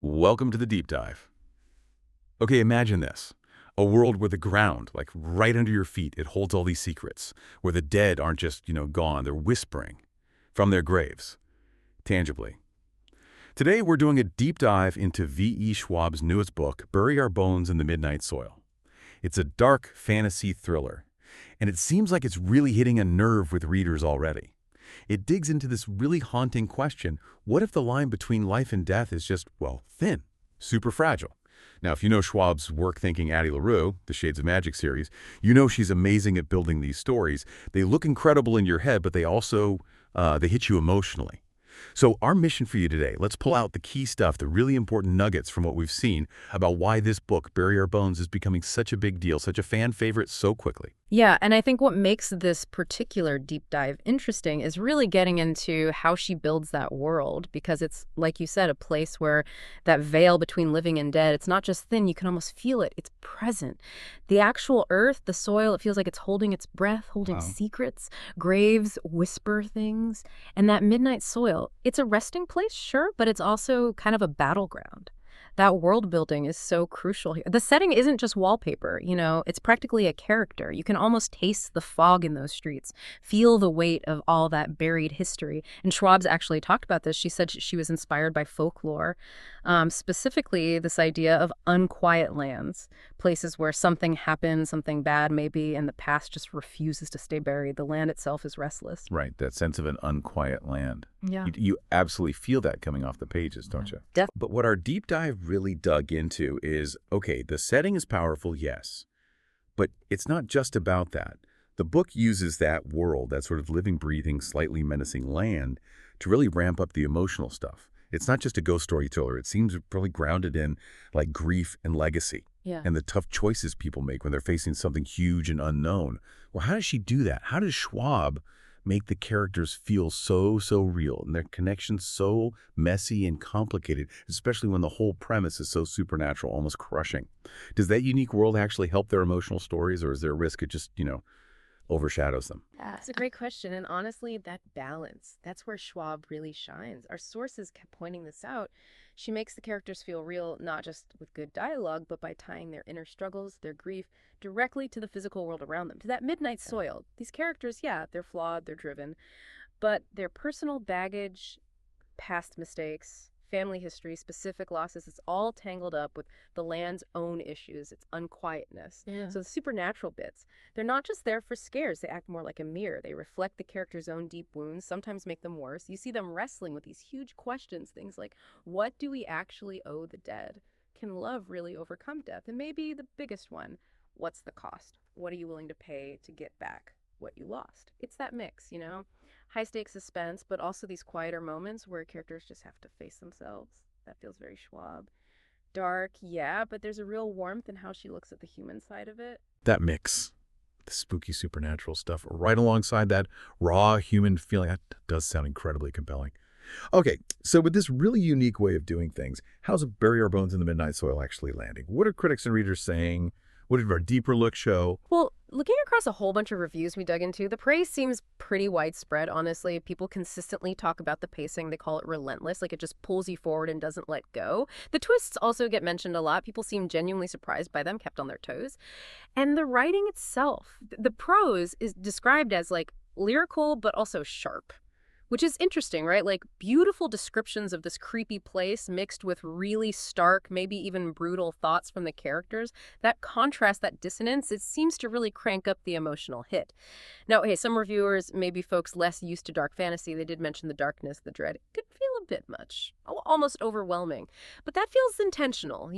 Welcome to the deep dive. Okay, imagine this. A world where the ground, like right under your feet, it holds all these secrets, where the dead aren't just, gone, they're whispering from their graves, tangibly. Today, we're doing a deep dive into V.E. Schwab's newest book, Bury Our Bones in the Midnight Soil. It's a dark fantasy thriller, and it seems like it's really hitting a nerve with readers already. It digs into this really haunting question: what if the line between life and death is just, well, thin, super fragile? Now, if you know Schwab's work-thinking Addie LaRue, the Shades of Magic series, you know she's amazing at building these stories. They look incredible in your head, but they also they hit you emotionally. So our mission for you today, let's pull out the key stuff, the really important nuggets from what we've seen about why this book, Bury Our Bones, is becoming such a big deal, such a fan favorite so quickly. Yeah, and I think what makes this particular deep dive interesting is really getting into how she builds that world, because it's, like you said, a place where that veil between living and dead, it's not just thin, you can almost feel it. It's present. The actual earth, the soil, it feels like it's holding its breath, holding Wow. secrets. Graves whisper things. And that midnight soil, it's a resting place, sure, but it's also kind of a battleground. That world building is so crucial here. The setting isn't just wallpaper, it's practically a character. You can almost taste the fog in those streets, feel the weight of all that buried history. And Schwab's actually talked about this. She said she was inspired by folklore, specifically this idea of unquiet lands, places where something happened, something bad maybe, and the past just refuses to stay buried. The land itself is restless. Right, that sense of an unquiet land. Yeah. You absolutely feel that coming off the pages, don't you? But what our deep dive really dug into is, okay, the setting is powerful, yes, but it's not just about that. The book uses that world, that sort of living, breathing, slightly menacing land, to really ramp up the emotional stuff. It's not just a ghost storyteller. It seems really grounded in like grief and legacy Yeah. and the tough choices people make when they're facing something huge and unknown. Well, how does she do that? How does Schwab make the characters feel so real and their connections so messy and complicated, especially when the whole premise is so supernatural, almost crushing? Does that unique world actually help their emotional stories, or is there a risk it just, overshadows them? That's a great question. And honestly, that balance, that's where Schwab really shines. Our sources kept pointing this out. She makes the characters feel real, not just with good dialogue, but by tying their inner struggles, their grief, directly to the physical world around them, to that midnight soil. These characters, yeah, they're flawed, they're driven, but their personal baggage, past mistakes, family history, specific losses, it's all tangled up with the land's own issues, its unquietness. Yeah. So the supernatural bits, they're not just there for scares. They act more like a mirror. They reflect the character's own deep wounds, sometimes make them worse. You see them wrestling with these huge questions, things like, what do we actually owe the dead? Can love really overcome death? And maybe the biggest one, what's the cost? What are you willing to pay to get back what you lost? It's that mix. High stakes suspense, but also these quieter moments where characters just have to face themselves. That feels very Schwab. Dark, yeah, but there's a real warmth in how she looks at the human side of it. That mix, the spooky supernatural stuff, right alongside that raw human feeling, that does sound incredibly compelling. Okay, so with this really unique way of doing things, how's Bury Our Bones in the Midnight Soil actually landing? What are critics and readers saying? What did our deeper look show? Well, looking across a whole bunch of reviews we dug into, the praise seems pretty widespread, honestly. People consistently talk about the pacing. They call it relentless, like it just pulls you forward and doesn't let go. The twists also get mentioned a lot. People seem genuinely surprised by them, kept on their toes. And the writing itself, the prose is described as like lyrical, but also sharp. Which is interesting, right? Like beautiful descriptions of this creepy place mixed with really stark, maybe even brutal thoughts from the characters. That contrast, that dissonance, it seems to really crank up the emotional hit. Now, hey, some reviewers, maybe folks less used to dark fantasy, they did mention the darkness, the dread. It could feel a bit much, almost overwhelming. But that feels intentional,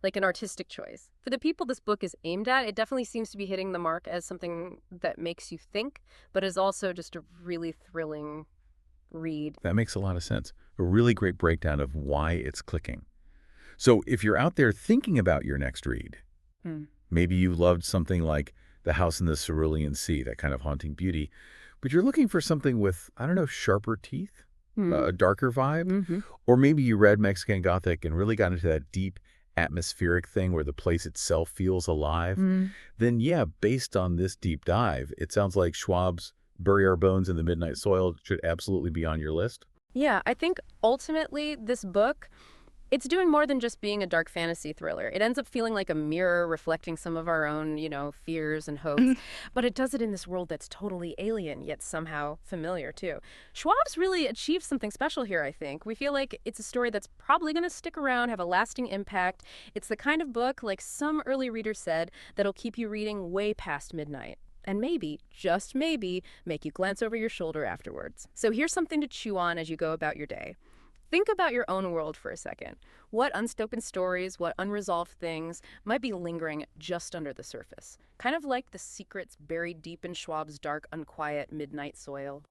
like an artistic choice. For the people this book is aimed at, it definitely seems to be hitting the mark as something that makes you think, but is also just a really thrilling read. That makes a lot of sense. A really great breakdown of why it's clicking. So if you're out there thinking about your next read, maybe you loved something like The House in the Cerulean Sea, that kind of haunting beauty, but you're looking for something with, I don't know, sharper teeth, a darker vibe, or maybe you read Mexican Gothic and really got into that deep atmospheric thing where the place itself feels alive, then yeah, based on this deep dive, it sounds like Schwab's Bury Our Bones in the Midnight Soil should absolutely be on your list. Yeah, I think ultimately this book, It's doing more than just being a dark fantasy thriller. It ends up feeling like a mirror reflecting some of our own, fears and hopes. But it does it in this world that's totally alien, yet somehow familiar, too. Schwab's really achieved something special here, I think. We feel like it's a story that's probably going to stick around, have a lasting impact. It's the kind of book, like some early readers said, that'll keep you reading way past midnight. And maybe, just maybe, make you glance over your shoulder afterwards. So here's something to chew on as you go about your day. Think about your own world for a second. What unspoken stories, what unresolved things might be lingering just under the surface? Kind of like the secrets buried deep in Schwab's dark, unquiet midnight soil.